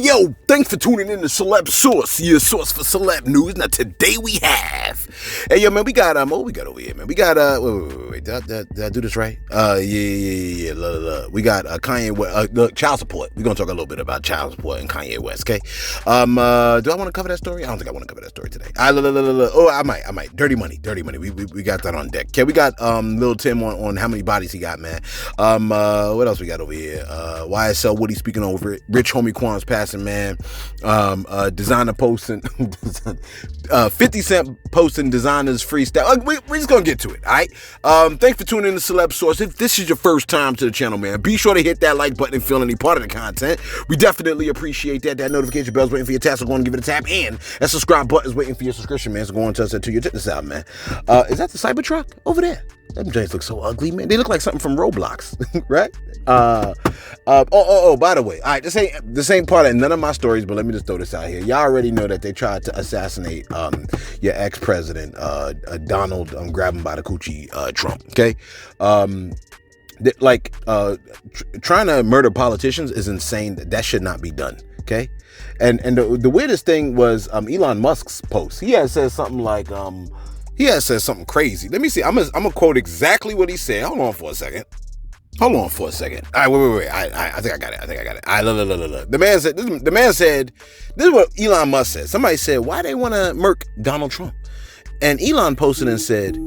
yo, thanks for tuning in to Celeb Source, your source for celeb news. Now today we have, hey yo man, we got what we got over here, man? We got wait, did I do this right? Yeah. Look. We got Kanye. Look, child support. We're gonna talk a little bit about child support and Kanye West. Okay. Do I want to cover that story? I don't think I want to cover that story today. Look. Oh, I might. Dirty money. We got that on deck. Okay. We got Lil Tim on how many bodies he got, man. What else we got over here? YSL Woody speaking over it. Rich homie Quan's passing, man. Designer posting 50 Cent posting designers freestyle. We're just gonna get to it, all right? Thanks for tuning in to Celeb Source. If this is your first time to the channel, man, be sure to hit that like button and feel any part of the content. We definitely appreciate that. That notification bell's waiting for your tap, so go and give it a tap. And that subscribe button's waiting for your subscription, man. So go on to us until you check this out, man. Is that the Cybertruck over there? Them Jays look so ugly, man. They look like something from Roblox, right? By the way, all right, this ain't part of none of my stories, but let me just throw this out here. Y'all already know that they tried to assassinate your ex-president, Donald, grab him by the coochie, Trump, okay? Trying to murder politicians is insane. That should not be done, okay? And the weirdest thing was Elon Musk's post. He had said something like, he has said something crazy. Let me see. I'm gonna quote exactly what he said. Hold on for a second. All right, wait. I think I got it. All right, look. The man said, this is what Elon Musk said. Somebody said, why they want to murk Donald Trump? And Elon posted and said,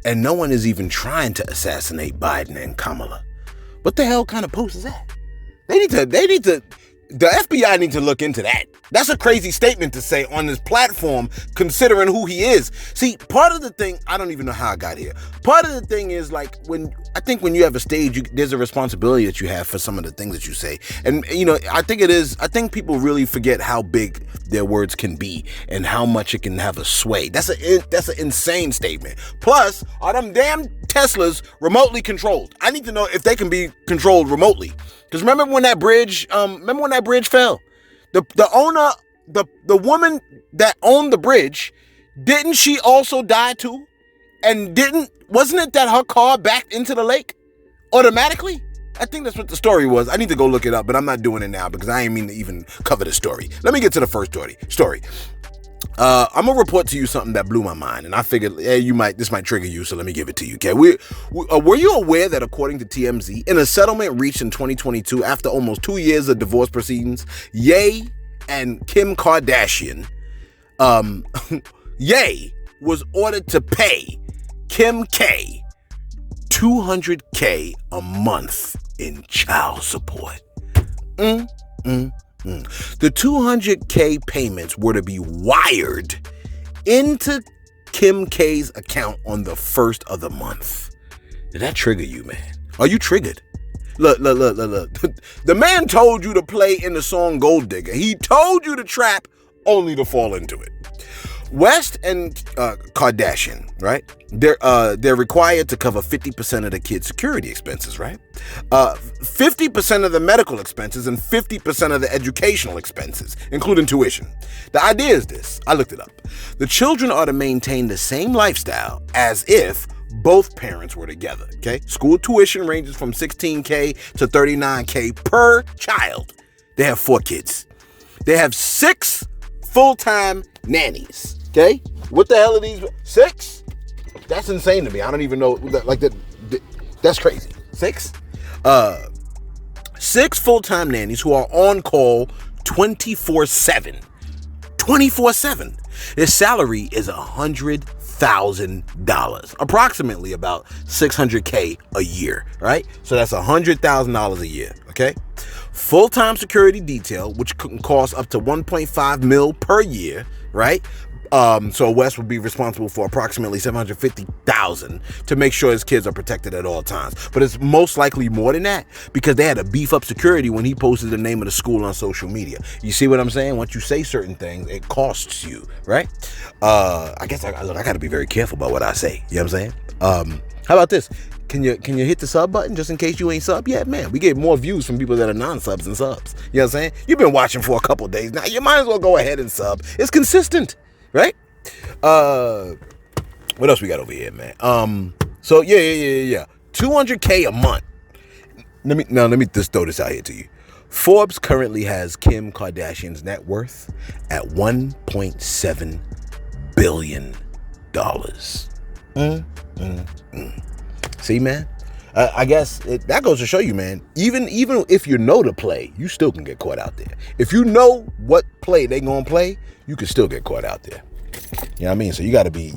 and no one is even trying to assassinate Biden and Kamala. What the hell kind of post is that? They need to. The FBI need to look into that. That's a crazy statement to say on this platform, considering who he is. See, part of the thing, I don't even know how I got here. Part of the thing is like when you have a stage, there's a responsibility that you have for some of the things that you say. And, I think people really forget how big their words can be and how much it can have a sway. That's an insane statement. Plus, are them damn Teslas remotely controlled? I need to know if they can be controlled remotely. Because remember when that bridge fell? The owner, the woman that owned the bridge, didn't she also die too? And wasn't it that her car backed into the lake automatically? I think that's what the story was. I need to go look it up, but I'm not doing it now because I ain't mean to even cover the story. Let me get to the first story. I'm gonna report to you something that blew my mind, and I figured, hey, this might trigger you, so let me give it to you. Okay, were you aware that according to TMZ, in a settlement reached in 2022 after almost 2 years of divorce proceedings, Ye and Kim Kardashian, Ye was ordered to pay Kim K $200K a month in child support. The $200K payments were to be wired into Kim K's account on the first of the month. Did that trigger you, man? Are you triggered? Look. The man told you to play in the song Gold Digger. He told you to trap only to fall into it. West and Kardashian, right? They're required to cover 50% of the kids' security expenses, right? 50% of the medical expenses and 50% of the educational expenses, including tuition. The idea is this. I looked it up. The children are to maintain the same lifestyle as if both parents were together, okay? School tuition ranges from $16K to $39K per child. They have 4 kids. They have 6 full-time nannies, okay? What the hell are these? 6? That's insane to me. I don't even know, like that. That's crazy. 6? 6 full-time nannies who are on call 24/7. 24/7. Their salary is $100,000, approximately about $600K a year, right? So that's $100,000 a year, okay? Full-time security detail, which can cost up to $1.5 million per year, right? So West would be responsible for approximately $750,000 to make sure his kids are protected at all times. But it's most likely more than that because they had to beef up security when he posted the name of the school on social media. You see what I'm saying? Once you say certain things, it costs you, right? I guess I got to be very careful about what I say. You know what I'm saying? How about this? Can you hit the sub button just in case you ain't sub yet? Man, we get more views from people that are non-subs than subs. You know what I'm saying? You've been watching for a couple days now. You might as well go ahead and sub. It's consistent, right? What else we got over here, man? So yeah. $200K a month. Let me just throw this out here to you. Forbes currently has Kim Kardashian's net worth at $1.7 billion. See, man? I guess that goes to show you, man, even if you know the play, you still can get caught out there. If you know what play they gonna play, you can still get caught out there. You know what I mean? So you gotta be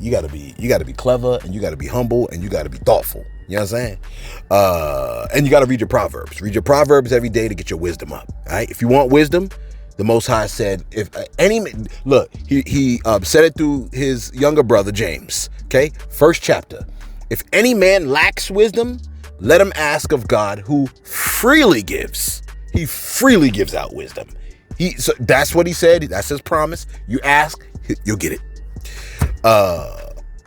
clever, and you gotta be humble, and you gotta be thoughtful. You know what I'm saying? And you gotta read your Proverbs. Read your Proverbs every day to get your wisdom up. All right? If you want wisdom, the Most High said, if any look, he said it through his younger brother James. Okay, first chapter. If any man lacks wisdom, let him ask of God, who freely gives. He freely gives out wisdom. So that's what he said. That's his promise. You ask, you'll get it. All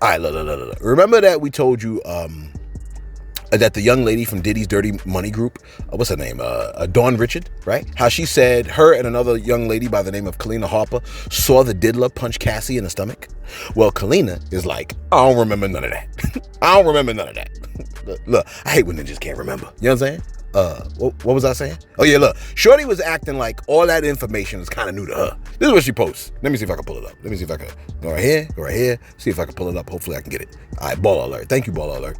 right, look. Remember that we told you that the young lady from Diddy's Dirty Money group, what's her name? Dawn Richard, right? How she said her and another young lady by the name of Kalina Harper saw the diddler punch Cassie in the stomach. Well, Kalina is like, I don't remember none of that. I don't remember none of that. Look, I hate when ninjas can't remember. You know what I'm saying? What was I saying? Oh yeah, look, Shorty was acting like all that information is kind of new to her. This is what she posts. Let me see if I can pull it up. Let me see if I can go right here, see if I can pull it up. Hopefully I can get it. All right, Baller Alert. Thank you, Baller Alert.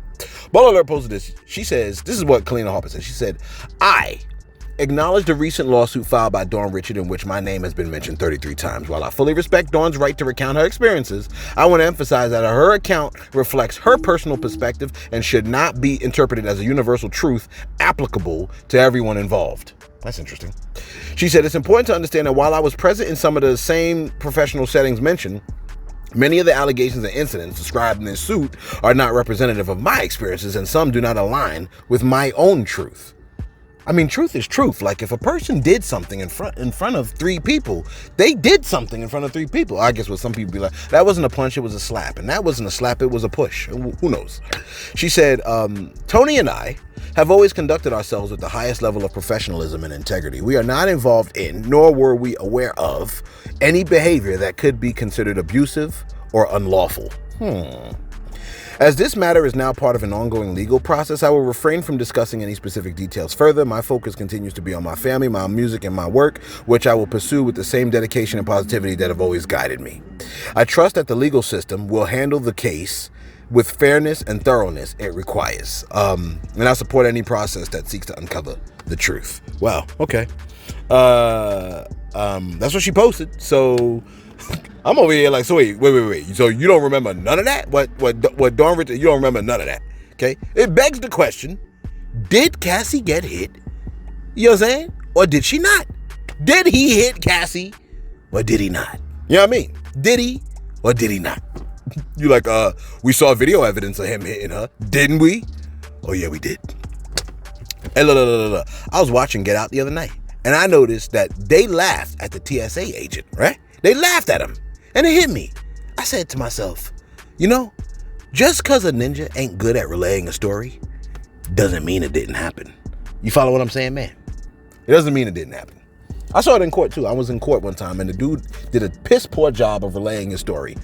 Baller Alert posted this. She says, this is what Kalina Harper said. She said, I acknowledge the recent lawsuit filed by Dawn Richard in which my name has been mentioned 33 times. While I fully respect Dawn's right to recount her experiences, I want to emphasize that her account reflects her personal perspective and should not be interpreted as a universal truth applicable to everyone involved. That's interesting. She said, it's important to understand that while I was present in some of the same professional settings mentioned, many of the allegations and incidents described in this suit are not representative of my experiences, and some do not align with my own truth. I mean, truth is truth. Like, if a person did something in front of three people, they did something in front of three people. I guess what some people be like, that wasn't a punch, it was a slap. And that wasn't a slap, it was a push. Who knows? She said, Tony and I have always conducted ourselves with the highest level of professionalism and integrity. We are not involved in, nor were we aware of, any behavior that could be considered abusive or unlawful. As this matter is now part of an ongoing legal process, I will refrain from discussing any specific details further. My focus continues to be on my family, my music, and my work, which I will pursue with the same dedication and positivity that have always guided me. I trust that the legal system will handle the case with fairness and thoroughness it requires. And I support any process that seeks to uncover the truth. Wow, okay. That's what she posted. So I'm over here like, so wait. So you don't remember none of that? What Dawn Richard, you don't remember none of that, okay? It begs the question, did Cassie get hit? You know what I'm saying? Or did she not? Did he hit Cassie or did he not? You know what I mean? Did he or did he not? You like, we saw video evidence of him hitting her, didn't we? Oh yeah, we did. Hey, look. I was watching Get Out the other night, and I noticed that they laughed at the TSA agent, right? They laughed at him, and it hit me. I said to myself, you know, just because a ninja ain't good at relaying a story doesn't mean it didn't happen. You follow what I'm saying, man? It doesn't mean it didn't happen. I saw it in court, too. I was in court one time, and the dude did a piss poor job of relaying his story.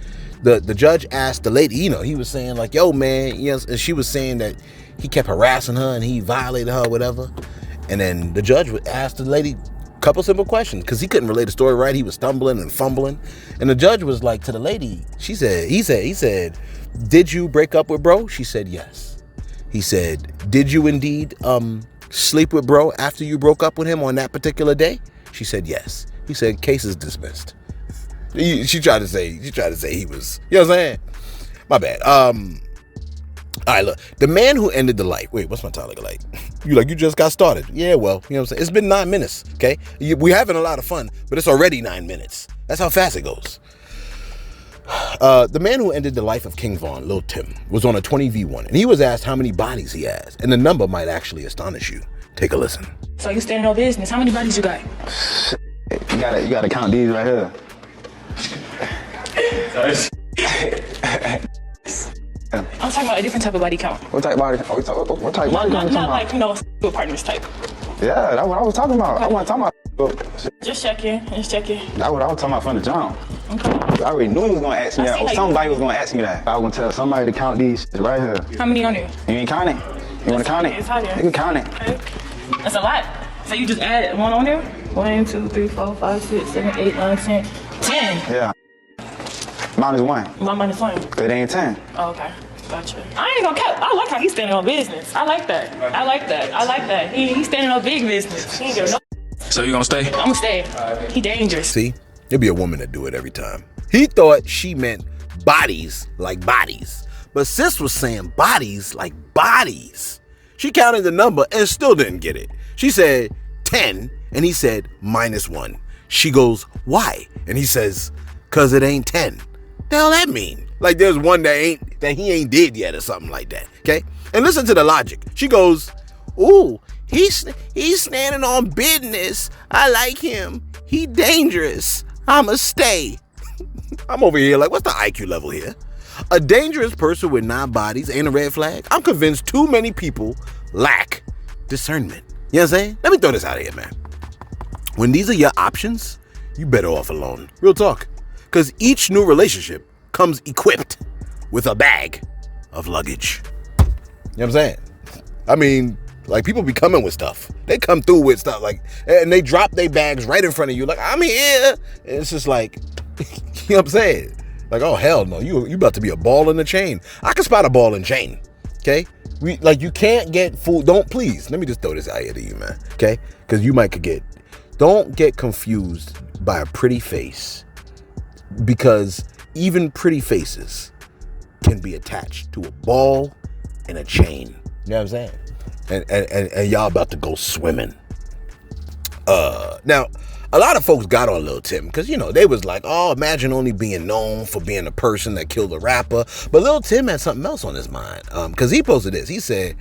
The judge asked the lady, you know, he was saying like, yo, man, you know, and she was saying that he kept harassing her and he violated her or whatever. And then the judge would ask the lady couple simple questions because he couldn't relate the story right. He was stumbling and fumbling, and the judge was like to the lady, he said, did you break up with bro? She said yes. He said, did you indeed sleep with bro after you broke up with him on that particular day? She said yes. He said, case is dismissed. She tried to say he was, you know what I'm saying? My bad. All right, look, the man who ended the life. Wait, what's my time looking like? You just got started. Yeah, well, you know what I'm saying? It's been 9 minutes, okay? We're having a lot of fun, but it's already 9 minutes. That's how fast it goes. The man who ended the life of King Von, Lil Tim, was on a 20v1, and he was asked how many bodies he has, and the number might actually astonish you. Take a listen. So you stand no business. How many bodies you got? You gotta count these right here. I'm talking about a different type of body count. What type of body? What type of body count? Not like, you know, a partners type. Yeah, that's what I was talking about. I wasn't talking about. Just checking. That's what I was talking about from the jump. Okay. I already knew he was gonna ask me that, or somebody was gonna ask me that. I was gonna tell somebody to count these right here. How many on there? You ain't counting? You wanna count it? It's out here. You can count it. Okay. That's a lot. So you just add one on there? 1, 2, 3, 4, 5, 6, 7, 8, 9, 10. 10? Yeah. Minus 1. One minus 1. It ain't 10. Oh, okay. Gotcha. I ain't gonna cap. I like how he's standing on business. I like that. I like that. I like that. He's standing on big business. He ain't giving no. So you gonna stay? I'm gonna stay. He dangerous. See, there'll be a woman that do it every time. He thought she meant bodies like bodies, but sis was saying bodies like bodies. She counted the number and still didn't get it. She said 10, and he said -1. She goes, why? And he says, cause it ain't 10. The hell that mean? Like there's one that he ain't did yet or something like that. Okay? And listen to the logic. She goes, ooh, he's standing on business. I like him. He dangerous. I'ma stay. I'm over here like, what's the IQ level here? A dangerous person with 9 bodies ain't a red flag? I'm convinced too many people lack discernment. You know what I'm saying? Let me throw this out here, man. When these are your options, you better off alone. Real talk. Because each new relationship comes equipped with a bag of luggage. You know what I'm saying? I mean, like people be coming with stuff. They come through with stuff like, and they drop their bags right in front of you. Like, I'm here. And it's just like, you know what I'm saying? Like, oh, hell no. You about to be a ball in the chain. I can spot a ball and chain. Okay? You can't get fooled. Please, let me just throw this out here to you, man. Okay? Because you might don't get confused by a pretty face. Because even pretty faces can be attached to a ball and a chain. You know what I'm saying? And y'all about to go swimming. Now, a lot of folks got on Lil Tim because, they was like, oh, imagine only being known for being the person that killed a rapper. But Lil Tim had something else on his mind because he posted this. He said,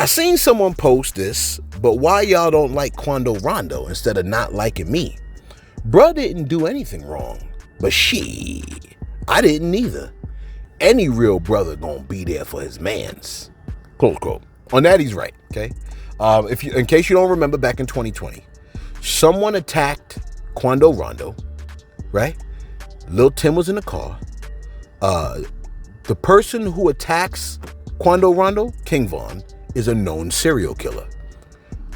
I seen someone post this, but why y'all don't like Quando Rondo instead of not liking me? Bruh didn't do anything wrong, but I didn't either. Any real brother gonna be there for his mans. Close quote. On that, he's right, okay? In case you don't remember, back in 2020, someone attacked Quando Rondo, right? Lil Tim was in the car. The person who attacks Quando Rondo, King Von, is a known serial killer.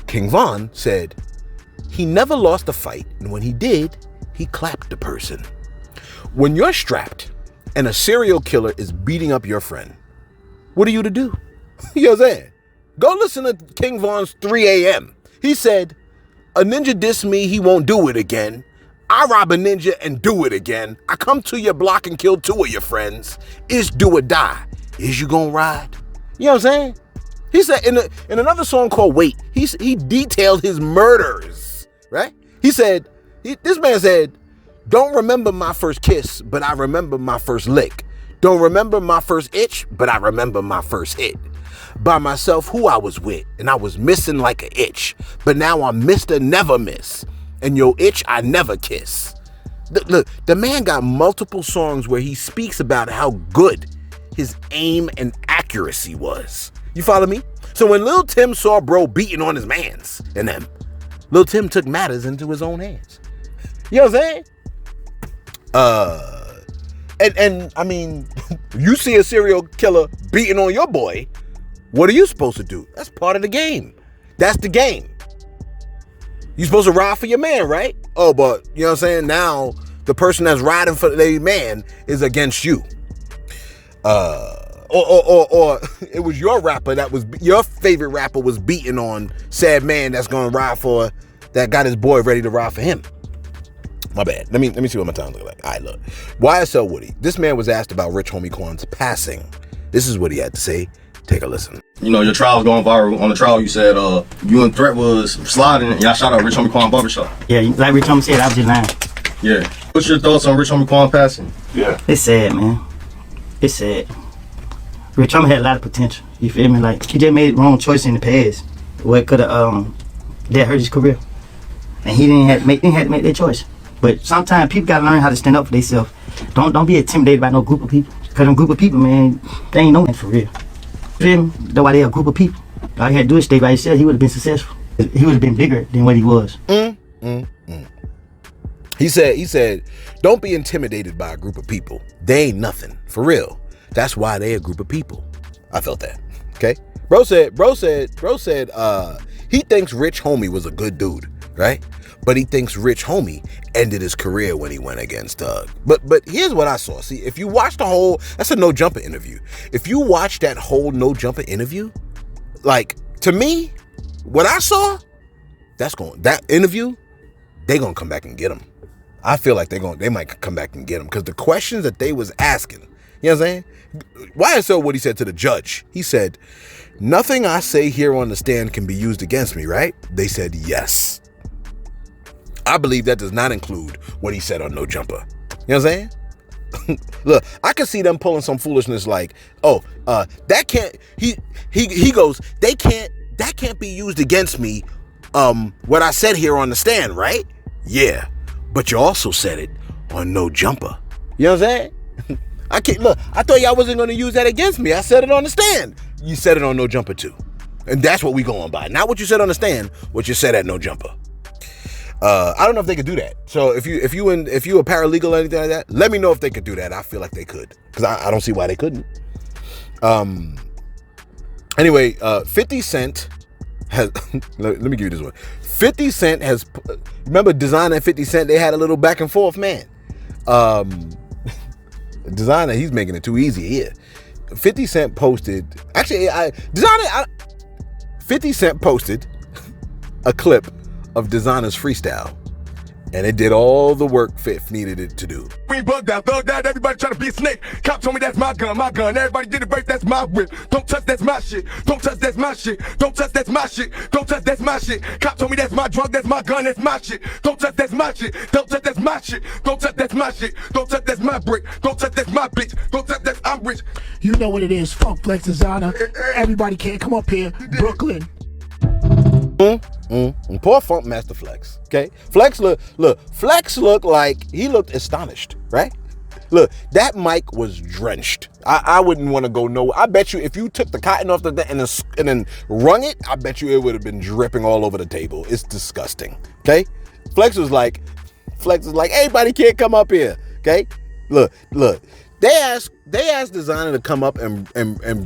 King Von said he never lost a fight, and when he did, he clapped the person. When you're strapped and a serial killer is beating up your friend, what are you to do? You know what I'm saying? Go listen to King Von's 3 a.m. He said, a ninja diss me, he won't do it again. I rob a ninja and do it again. I come to your block and kill 2 of your friends. It's do or die. Is you gonna ride? You know what I'm saying? He said in another song called Wait, he detailed his murders, right? This man said, don't remember my first kiss, but I remember my first lick. Don't remember my first itch, but I remember my first hit. By myself, who I was with, and I was missing like an itch. But now I'm Mr. Never Miss, and your itch I never kiss. Look, the man got multiple songs where he speaks about how good his aim and accuracy was. You follow me? So when Lil Tim saw bro beating on his mans and them, Lil Tim took matters into his own hands. You know what I'm saying? And I mean, you see a serial killer beating on your boy, what are you supposed to do? That's part of the game. That's the game. You supposed to ride for your man, right? Oh, but you know what I'm saying? Now the person that's riding for their man is against you. Or it was your rapper your favorite rapper was beating on sad man that's gonna ride for, that got his boy ready to ride for him. My bad. Let me see what my time look like. All right, look. YSL Woody. This man was asked about Rich Homie Quan's passing. This is what he had to say. Take a listen. Your trial was going viral. On the trial, you said you and Threat was sliding. Y'all shot out Rich Homie Quan barbershop. Yeah, like Rich Homie said, I was just lying. Yeah. What's your thoughts on Rich Homie Quan passing? Yeah. It's sad, man. It's sad. Rich Homie had a lot of potential. You feel me? Like, he just made wrong choice in the past. What could have that hurt his career. And he didn't have to make that choice. But sometimes people gotta learn how to stand up for themselves. Don't be intimidated by no group of people. Cause them group of people, man, they ain't no man for real. Feel me? That's why they a group of people. All he had to do is stay by himself. He would have been successful. He would have been bigger than what he was. He said, don't be intimidated by a group of people. They ain't nothing. For real. That's why they a group of people. I felt that. Okay? Bro said, He thinks Rich Homie was a good dude, right? But he thinks Rich Homie ended his career when he went against Doug. But here's what I saw. See, if you watch the whole, that's a No Jumper interview. If you watch that whole No Jumper interview, like, to me, what I saw, that interview, they gonna come back and get him. I feel like they might come back and get him, because the questions that they was asking, you know what I'm saying? YSL Woody said to the judge, he said, "Nothing I say here on the stand can be used against me, right?" They said yes. I believe that does not include what he said on No Jumper. You know what I'm saying? Look, I can see them pulling some foolishness like, that can't, he goes, that can't be used against me, what I said here on the stand, right? Yeah, but you also said it on No Jumper. You know what I'm saying? I thought y'all wasn't going to use that against me. I said it on the stand. You said it on No Jumper too. And that's what we going by. Not what you said on the stand, what you said at No Jumper. I don't know if they could do that. So if you a paralegal or anything like that, let me know if they could do that. I feel like they could, because I don't see why they couldn't. Anyway, 50 Cent has let me give you this one. 50 Cent has, remember Desiigner and 50 Cent, they had a little back and forth, man. Desiigner, he's making it too easy here. 50 Cent posted, 50 Cent posted a clip of Designer's freestyle, and it did all the work Fifth needed it to do. We bugged out, everybody trying to be a snake. Cop told me that's my gun. Everybody did it break, that's my whip. Don't touch, that's my shit. Don't touch, that's my shit. Don't touch, that's my shit. Don't touch, that's my shit. Cop told me that's my drug, that's my gun, that's my shit. Don't touch, that's my shit. Don't touch, that's my shit. Don't touch, that's my shit. Don't touch, that's my brick. Don't touch, that's my bitch. Don't touch, that's I'm rich. You know what it is, Funk Flex Designer. Everybody can't come up here, Brooklyn. Poor Funk Master Flex. Okay, Flex looked like he looked astonished, right? Look, that mic was drenched. I wouldn't want to go nowhere. I bet you if you took the cotton off the and then wrung it, I bet you it would have been dripping all over the table. It's disgusting. Okay, Flex was like, everybody can't come up here. Okay, look. They asked Designer to come up and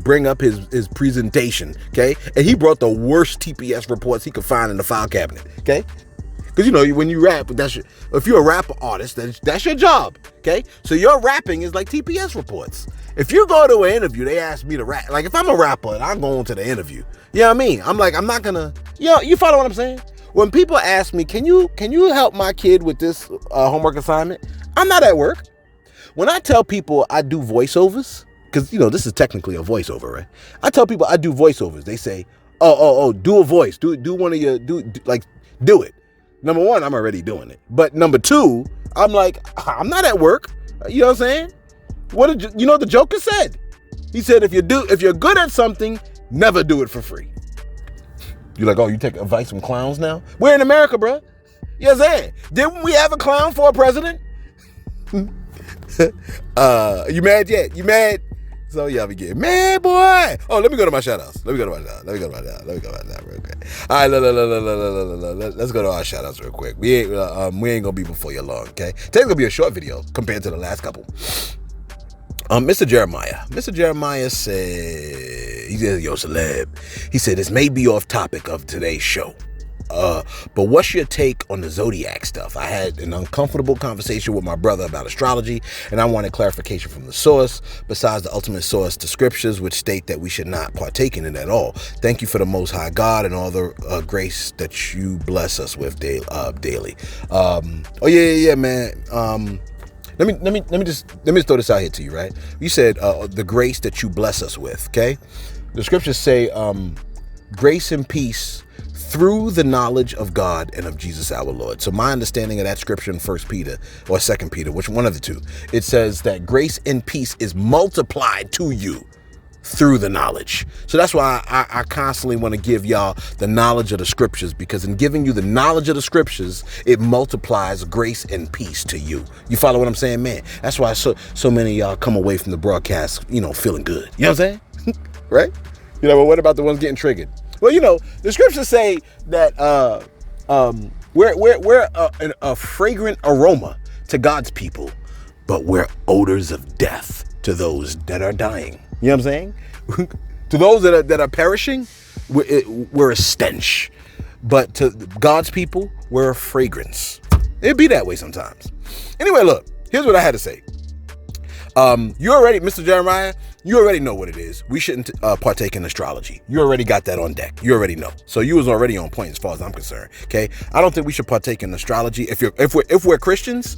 bring up his presentation, okay? And he brought the worst TPS reports he could find in the file cabinet, okay? Because, you know, when you rap, if you're a rapper artist, that's your job, okay? So your rapping is like TPS reports. If you go to an interview, they ask me to rap. Like, if I'm a rapper and I'm going to the interview, you know what I mean? I'm like, I'm not gonna, you follow what I'm saying? When people ask me, can you help my kid with this homework assignment? I'm not at work. When I tell people I do voiceovers, because, you know, this is technically a voiceover, right? I tell people I do voiceovers. They say, do a voice. Do one of your, do it. Number one, I'm already doing it. But number two, I'm like, I'm not at work. You know what I'm saying? What did you know what the Joker said? He said, if you're good at something, never do it for free. You're like, oh, you take advice from clowns now? We're in America, bro. You know what I'm saying? Didn't we have a clown for a president? You mad yet? You mad? So y'all be getting mad, boy. Oh, let me go to my shoutouts. Let me go to my shoutouts real quick. All right, let's go to our shoutouts real quick. We ain't gonna be before you long, okay? Today's gonna be a short video compared to the last couple. Mr. Jeremiah said, he said, yo, Celeb. He said, this may be off topic of today's show. But what's your take on the zodiac stuff? I had an uncomfortable conversation with my brother about astrology, and I wanted clarification from the source, besides the ultimate source, the scriptures, which state that we should not partake in it at all. Thank you for the Most High God and all the grace that you bless us with daily. Man. Let me just throw this out here to you, right? You said the grace that you bless us with, okay? The scriptures say grace and peace through the knowledge of God and of Jesus our Lord. So my understanding of that scripture in 1 Peter or 2 Peter, which one of the two, it says that grace and peace is multiplied to you through the knowledge. So that's why I constantly want to give y'all the knowledge of the scriptures, because in giving you the knowledge of the scriptures, it multiplies grace and peace to you. You follow what I'm saying, man? That's why so many of y'all come away from the broadcast, feeling good. You know what I'm saying? Right? But what about the ones getting triggered? Well, the scriptures say that we're a fragrant aroma to God's people, but we're odors of death to those that are dying. You know what I'm saying? To those that are perishing, we're a stench. but to God's people, we're a fragrance. It'd be that way sometimes. Anyway, look, here's what I had to say. You already, Mr. Jeremiah, you already know what it is. We shouldn't partake in astrology. You already got that on deck. You already know. So you was already on point as far as I'm concerned. Okay, I don't think we should partake in astrology. If we're Christians,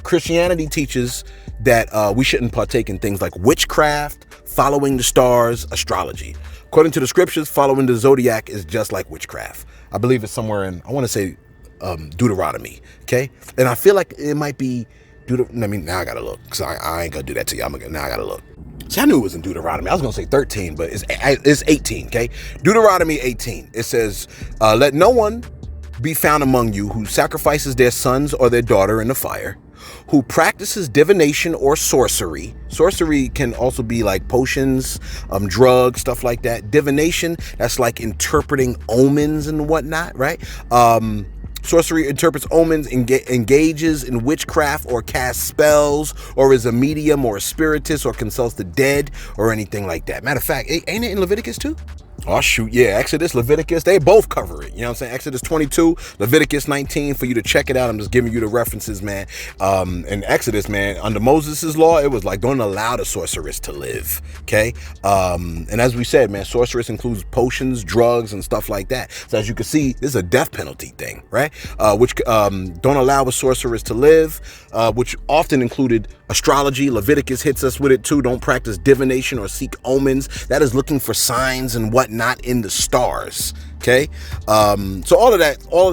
Christianity teaches that we shouldn't partake in things like witchcraft, following the stars, astrology. According to the scriptures, following the zodiac is just like witchcraft. I believe it's somewhere in, I want to say, Deuteronomy. Okay, and I feel like it might be. Now I gotta look, because I ain't gonna do that to you. Now I gotta look. See, I knew it was in Deuteronomy. I was gonna say 13, but it's 18, okay? Deuteronomy 18. It says, let no one be found among you who sacrifices their sons or their daughter in the fire, who practices divination or sorcery. Sorcery can also be like potions, drugs, stuff like that. Divination, that's like interpreting omens and whatnot, right? Sorcery interprets omens, engages in witchcraft or casts spells, or is a medium or a spiritist or consults the dead or anything like that. Matter of fact, ain't it in Leviticus too? Oh shoot, yeah, Exodus, Leviticus, they both cover it. You know what I'm saying? Exodus 22, Leviticus 19, for you to check it out. I'm just giving you the references, man. In Exodus, man, under Moses' law, it was like, don't allow the sorceress to live, okay? And as we said, man, sorceress includes potions, drugs, and stuff like that. So as you can see, this is a death penalty thing, right? Which don't allow a sorceress to live, which often included astrology. Leviticus hits us with it too. Don't practice divination or seek omens. That is looking for signs and whatnot in the stars. Okay, so all of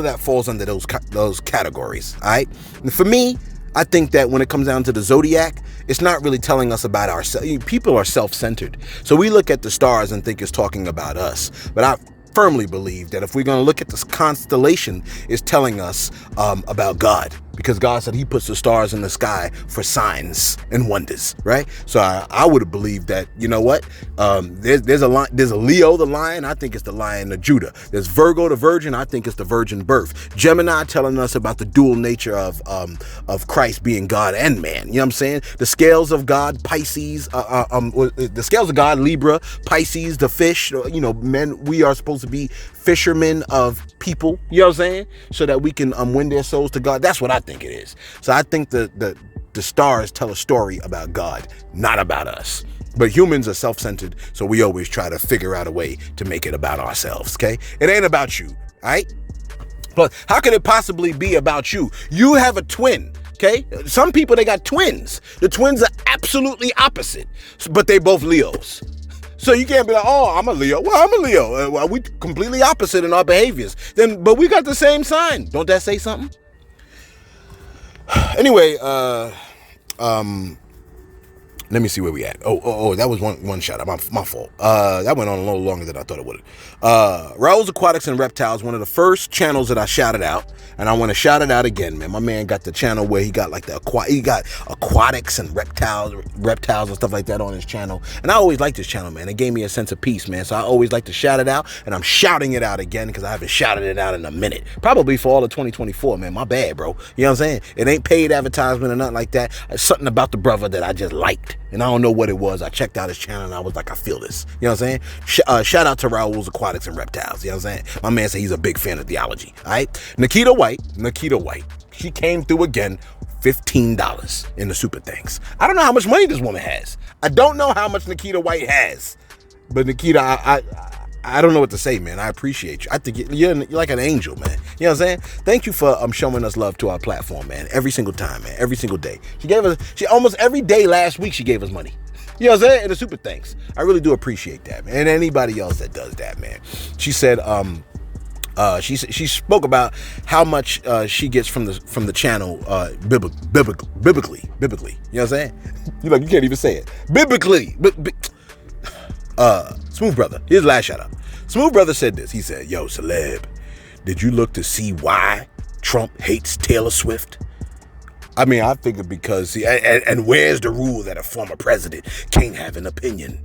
that falls under those categories. All right, and for me, I think that when it comes down to the zodiac, it's not really telling us about ourselves. People are self-centered, so we look at the stars and think it's talking about us. But I firmly believe that if we're going to look at this constellation, it's telling us about God, because God said he puts the stars in the sky for signs and wonders, right? So I would have believed that, you know what, there's a Leo, the lion. I think it's the Lion of Judah. There's Virgo, the virgin. I think it's the virgin birth. Gemini telling us about the dual nature of Christ being God and man. You know what I'm saying? The scales of God, Pisces, the scales of God, Libra, Pisces, the fish. You know, men, we are supposed to be fishermen of people, you know what I'm saying, so that we can win their souls to God. That's what I think it is. So I think the stars tell a story about God, not about us. But humans are self-centered, so we always try to figure out a way to make it about ourselves, okay? It ain't about you, all right? But how can it possibly be about you? You have a twin, okay? Some people, they got twins. The twins are absolutely opposite, but they both Leos. So you can't be like, oh, I'm a Leo. Well, I'm a Leo. Well, we completely opposite in our behaviors. But we got the same sign. Don't that say something? Anyway, let me see where we at. Oh, that was one shout out. My fault. That went on a little longer than I thought it would. Raoul's Aquatics and Reptiles, one of the first channels that I shouted out, and I want to shout it out again, man. My man got the channel where he got like he got aquatics and reptiles and stuff like that on his channel. And I always liked this channel, man. It gave me a sense of peace, man. So I always like to shout it out, and I'm shouting it out again because I haven't shouted it out in a minute. Probably for all of 2024, man. My bad, bro. You know what I'm saying? It ain't paid advertisement or nothing like that. It's something about the brother that I just liked. And I don't know what it was. I checked out his channel and I was like, I feel this. You know what I'm saying? Shout out to Raoul's Aquatics and Reptiles. You know what I'm saying? My man said he's a big fan of theology. All right? Nikita White. She came through again. $15 in the super thanks. I don't know how much money this woman has. I don't know how much Nikita White has. But Nikita, I don't know what to say, man. I appreciate you. I think you're like an angel, man. You know what I'm saying? Thank you for showing us love to our platform, man. Every single time, man. Every single day. She almost every day last week, she gave us money. You know what I'm saying? And the super thanks. I really do appreciate that, man. And anybody else that does that, man. She said, she spoke about how much she gets from the channel biblically. You know what I'm saying? You can't even say it. Biblically. Smooth Brother, his last shout out. Smooth Brother said this. He said, yo, Celeb, did you look to see why Trump hates Taylor Swift? I mean, I figured because, and where's the rule that a former president can't have an opinion?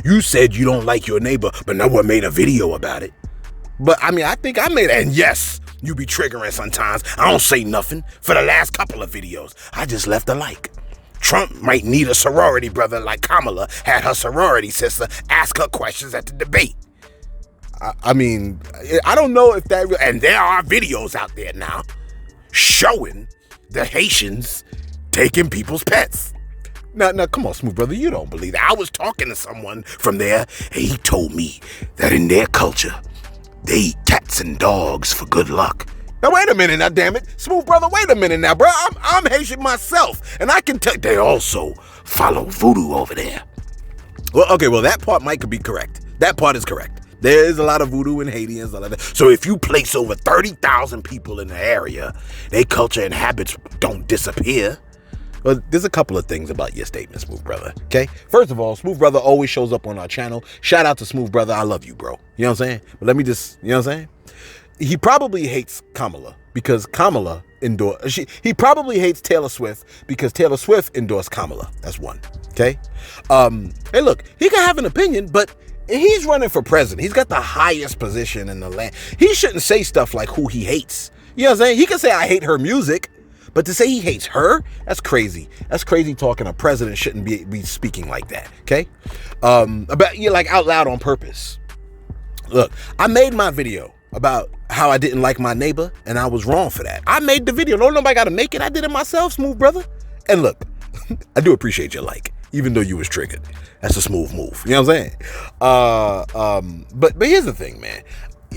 You said you don't like your neighbor, but no one made a video about it. But I mean, I think I made it. And yes, you be triggering sometimes. I don't say nothing. For the last couple of videos, I just left a like. Trump might need a sorority brother like Kamala had her sorority sister ask her questions at the debate. I mean, I don't know if that, and there are videos out there now showing the Haitians taking people's pets. Now, come on, Smooth Brother, you don't believe that. I was talking to someone from there, and he told me that in their culture, they eat cats and dogs for good luck. Now, wait a minute now, damn it. Smooth Brother, wait a minute now, bro. I'm Haitian myself, and I can tell they also follow voodoo over there. Well, okay, well, that part might be correct. That part is correct. There is a lot of voodoo in Haiti and stuff like that. So if you place over 30,000 people in the area, their culture and habits don't disappear. Well, there's a couple of things about your statement, Smooth Brother, okay? First of all, Smooth Brother always shows up on our channel. Shout out to Smooth Brother. I love you, bro. You know what I'm saying? But let me just, you know what I'm saying? He probably hates Kamala because Kamala endorsed... He probably hates Taylor Swift because Taylor Swift endorsed Kamala. That's one, okay? Hey, look, he can have an opinion, but he's running for president. He's got the highest position in the land. He shouldn't say stuff like who he hates. You know what I'm saying? He can say, I hate her music. But to say he hates her, that's crazy. That's crazy talking. A president shouldn't be speaking like that, okay? About you like out loud on purpose. Look, I made my video about how I didn't like my neighbor, and I was wrong for that. I made the video. No, nobody got to make it. I did it myself, Smooth Brother. And look, I do appreciate your like, even though you was triggered. That's a smooth move. You know what I'm saying? But here's the thing, man.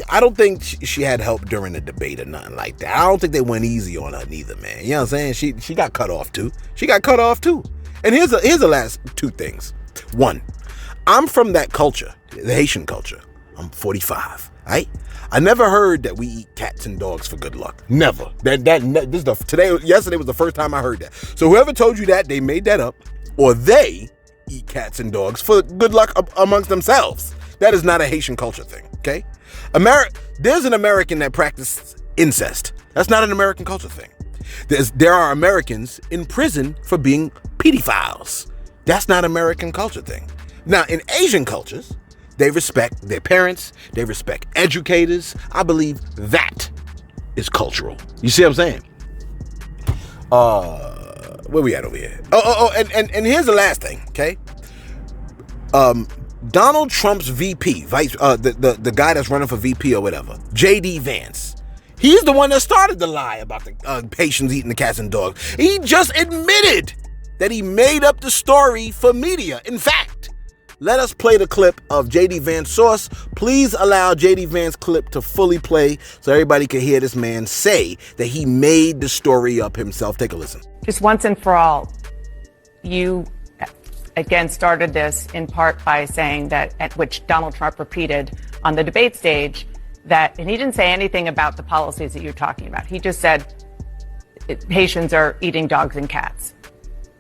I don't think she had help during the debate or nothing like that. I don't think they went easy on her neither, man. You know what I'm saying? She got cut off too. And here's the last two things. One, I'm from that culture, the Haitian culture. I'm 45, right? I never heard that we eat cats and dogs for good luck. Never. Yesterday was the first time I heard that. So whoever told you that, they made that up, or they eat cats and dogs for good luck amongst themselves. That is not a Haitian culture thing, okay? There's an American that practices incest. That's not an American culture thing. There are Americans in prison for being pedophiles. That's not American culture thing. Now, in Asian cultures, they respect their parents. They respect educators. I believe that is cultural. You see what I'm saying? Where we at over here? And here's the last thing, okay? Donald Trump's VP, the guy that's running for VP or whatever, JD Vance, he's the one that started the lie about the Haitians eating the cats and dogs. He just admitted that he made up the story for media. In fact, let us play the clip of JD Vance's source. Please allow JD Vance's clip to fully play so everybody can hear this man say that he made the story up himself. Take a listen. Just once and for all, you again started this in part by saying that, at which Donald Trump repeated on the debate stage, that, and he didn't say anything about the policies that you're talking about. He just said Haitians are eating dogs and cats.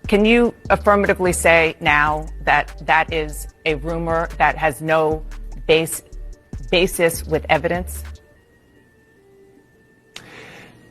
Can you affirmatively say now that that is a rumor that has no basis with evidence?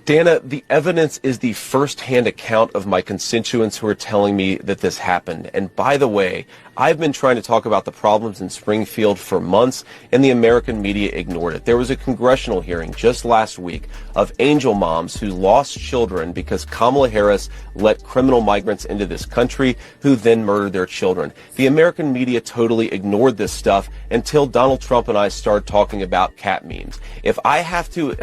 Dana, the evidence is the first-hand account of my constituents who are telling me that this happened. And by the way, I've been trying to talk about the problems in Springfield for months, and the American media ignored it. There was a congressional hearing just last week of angel moms who lost children because Kamala Harris let criminal migrants into this country who then murdered their children. The American media totally ignored this stuff until Donald Trump and I started talking about cat memes. If I have to,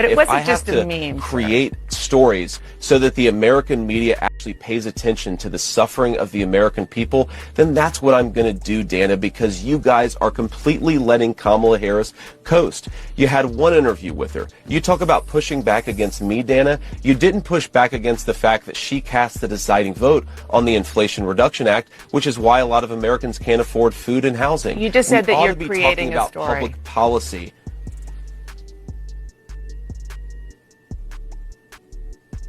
create stories so that the American media actually pays attention to the suffering of the American people, then that's what I'm going to do, Dana, because you guys are completely letting Kamala Harris coast. You had one interview with her. You talk about pushing back against me, Dana. You didn't push back against the fact that she cast the deciding vote on the Inflation Reduction Act, which is why a lot of Americans can't afford food and housing. You just said that you're creating a story. Public policy.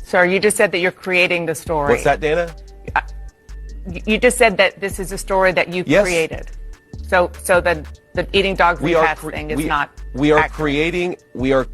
Sir, you just said that you're creating the story. What's that, Dana? You just said that this is a story that you created. So the eating dogs and cats thing is not. We are accurate. creating. We are.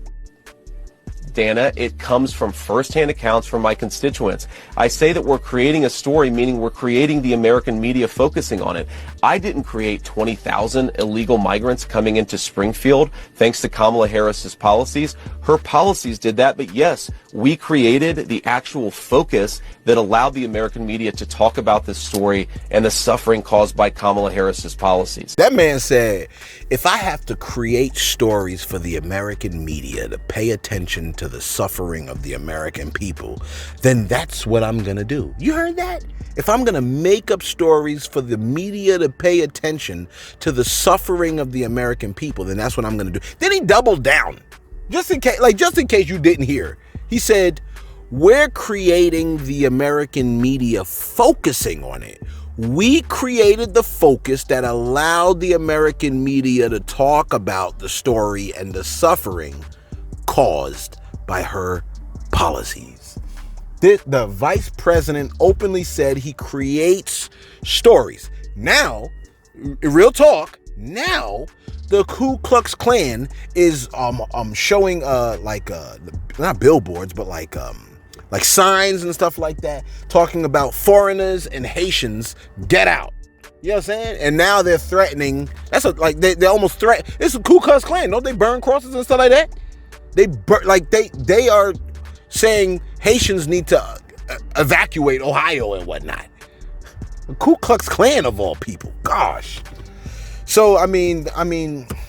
Dana. It comes from firsthand accounts from my constituents. I say that we're creating a story, meaning we're creating the American media focusing on it. I didn't create 20,000 illegal migrants coming into Springfield thanks to Kamala Harris's policies. Her policies did that, but yes, we created the actual focus that allowed the American media to talk about this story and the suffering caused by Kamala Harris's policies. That man said, if I have to create stories for the American media to pay attention to the suffering of the American people, then that's what I'm going to do. You heard that? If I'm going to make up stories for the media to pay attention to the suffering of the American people, then that's what I'm going to do. Then he doubled down. Just in case you didn't hear. He said, we're creating the American media focusing on it. We created the focus that allowed the American media to talk about the story and the suffering caused by her policies. The vice president openly said he creates stories. Now, real talk, now the Ku Klux Klan is showing not billboards, but like signs and stuff like that, talking about foreigners and Haitians, get out. You know what I'm saying? And now they're threatening. They almost threaten. It's a Ku Klux Klan. Don't they burn crosses and stuff like that? They are saying Haitians need to evacuate Ohio and whatnot. The Ku Klux Klan of all people. Gosh. So I mean,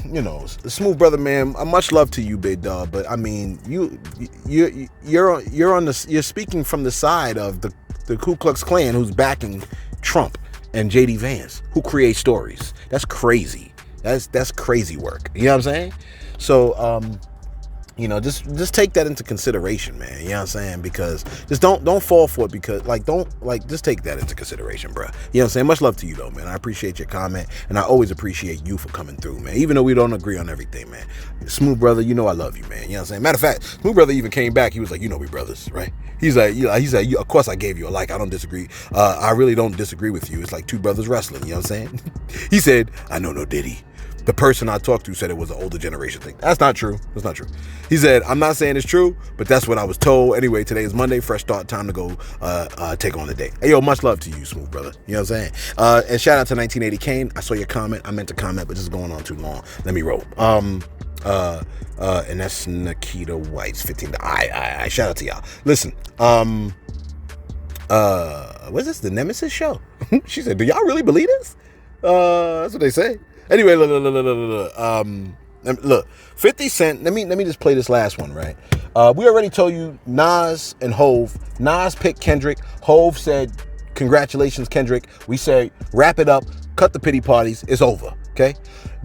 you know, Smooth Brother, man, much love to you, big dog. But I mean, you're speaking from the side of the Ku Klux Klan, who's backing Trump and JD Vance, who create stories. That's crazy. That's crazy work. You know what I'm saying? So you know, just take that into consideration, man. You know what I'm saying? Because just don't fall for it, because just take that into consideration, bro. You know what I'm saying? Much love to you though, man. I appreciate your comment, and I always appreciate you for coming through, man. Even though we don't agree on everything, man. Smooth Brother, you know I love you, man. You know what I'm saying? Matter of fact, Smooth Brother even came back. He was like, you know we brothers, right? He's like, of course I gave you a like. I don't disagree. I really don't disagree with you. It's like two brothers wrestling. You know what I'm saying? He said, I know no Diddy. The person I talked to said it was an older generation thing. That's not true. That's not true. He said, I'm not saying it's true, but that's what I was told. Anyway, today is Monday, fresh start, time to go take on the day. Hey, yo, much love to you, Smooth Brother. You know what I'm saying? And shout out to 1980 Kane. I saw your comment. I meant to comment, but this is going on too long. Let me roll. And that's Nikita White's 15. I shout out to y'all. Listen, what's this? The Nemesis show? She said, do y'all really believe this? That's what they say. Anyway, look, 50 Cent, let me just play this last one, right? We already told you Nas and Hove. Nas picked Kendrick. Hove said, congratulations, Kendrick. We say, wrap it up, cut the pity parties, it's over, okay?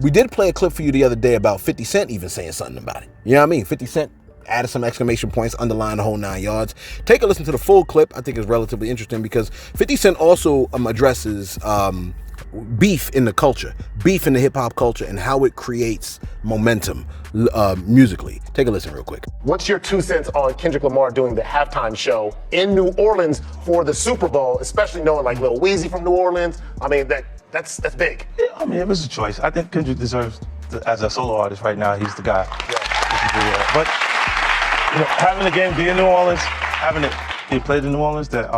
We did play a clip for you the other day about 50 Cent even saying something about it. You know what I mean? 50 Cent added some exclamation points, underlined the whole 9 yards. Take a listen to the full clip. I think it's relatively interesting because 50 Cent also addresses beef in the culture, beef in the hip-hop culture, and how it creates momentum musically. Take a listen real quick. What's your 2 cents on Kendrick Lamar doing the halftime show in New Orleans for the Super Bowl, especially knowing like Lil Weezy from New Orleans? I mean, that's big. Yeah, I mean, it was a choice. I think Kendrick deserves, as a solo artist right now, he's the guy. Yeah. But you know, having the game be in New Orleans, having it be played in New Orleans, that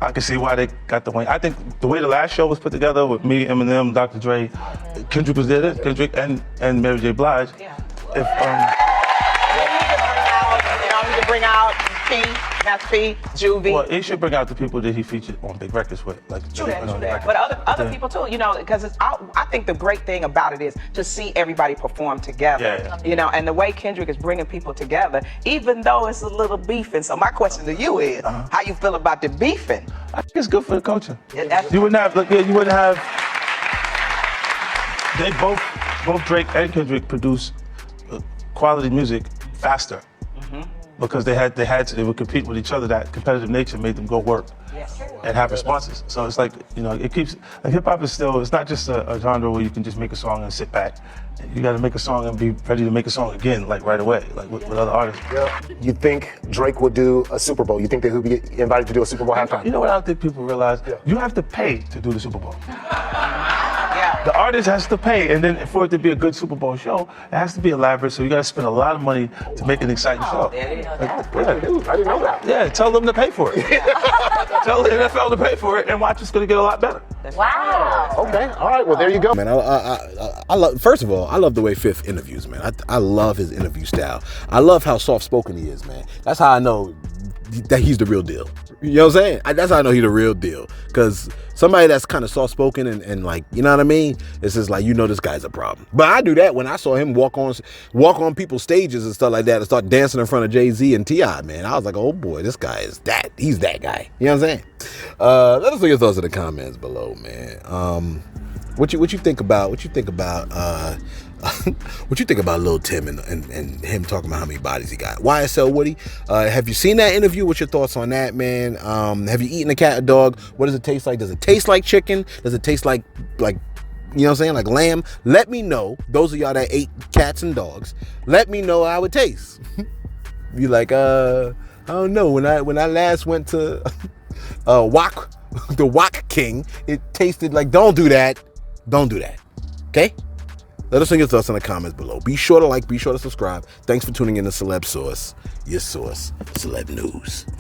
I can see why they got the win. I think the way the last show was put together with me, Eminem, Dr. Dre, Kendrick was there, Kendrick and Mary J. Blige. Yeah. If you can bring out P, Master P, Juvie. Well, he should bring out the people that he featured on big records with, like. True that. But other people too, you know, because I think the great thing about it is to see everybody perform together. Yeah. You know, and the way Kendrick is bringing people together, even though it's a little beefing. So my question to you is, how you feel about the beefing? I think it's good for the culture. Yeah, you wouldn't have. They both Drake and Kendrick produce quality music faster. Because they would compete with each other. That competitive nature made them go work and have responses. So it's like, you know, it keeps, like hip hop is still, it's not just a genre where you can just make a song and sit back. You got to make a song and be ready to make a song again, like right away, like with other artists. Yeah. You think Drake would do a Super Bowl? You think that he'll be invited to do a Super Bowl halftime? You know what I don't think people realize? Yeah. You have to pay to do the Super Bowl. Yeah. The artist has to pay, and then for it to be a good Super Bowl show, it has to be elaborate. So you got to spend a lot of money to make an exciting show. I didn't know that. Yeah, tell them to pay for it. Tell the NFL to pay for it, and watch it's going to get a lot better. Wow. Okay. All right. Well, there you go. Man, I love. First of all, I love the way Fifth interviews, man. I love his interview style. I love how soft spoken he is, man. That's how I know that he's the real deal. You know what I'm saying? That's how I know he's the real deal. Because somebody that's kind of soft spoken and like, you know what I mean? It's just like, you know, this guy's a problem. But I do that when I saw him walk on people's stages and stuff like that and start dancing in front of Jay-Z and T.I., man. I was like, oh boy, this guy is that. He's that guy. You know what I'm saying? Let us know your thoughts in the comments below, man. What you think about what you think about Lil Tim and him talking about how many bodies he got? YSL Woody, have you seen that interview? What's your thoughts on that, man? Have you eaten a cat or dog? What does it taste like? Does it taste like chicken? Does it taste like you know what I'm saying, like lamb? Let me know. Those of y'all that ate cats and dogs, let me know how it tastes. Be like, I don't know. When I last went to the Wok King, it tasted like. Don't do that. Don't do that. Okay? Let us know your thoughts in the comments below. Be sure to like, be sure to subscribe. Thanks for tuning in to Celeb Source, your source, Celeb News.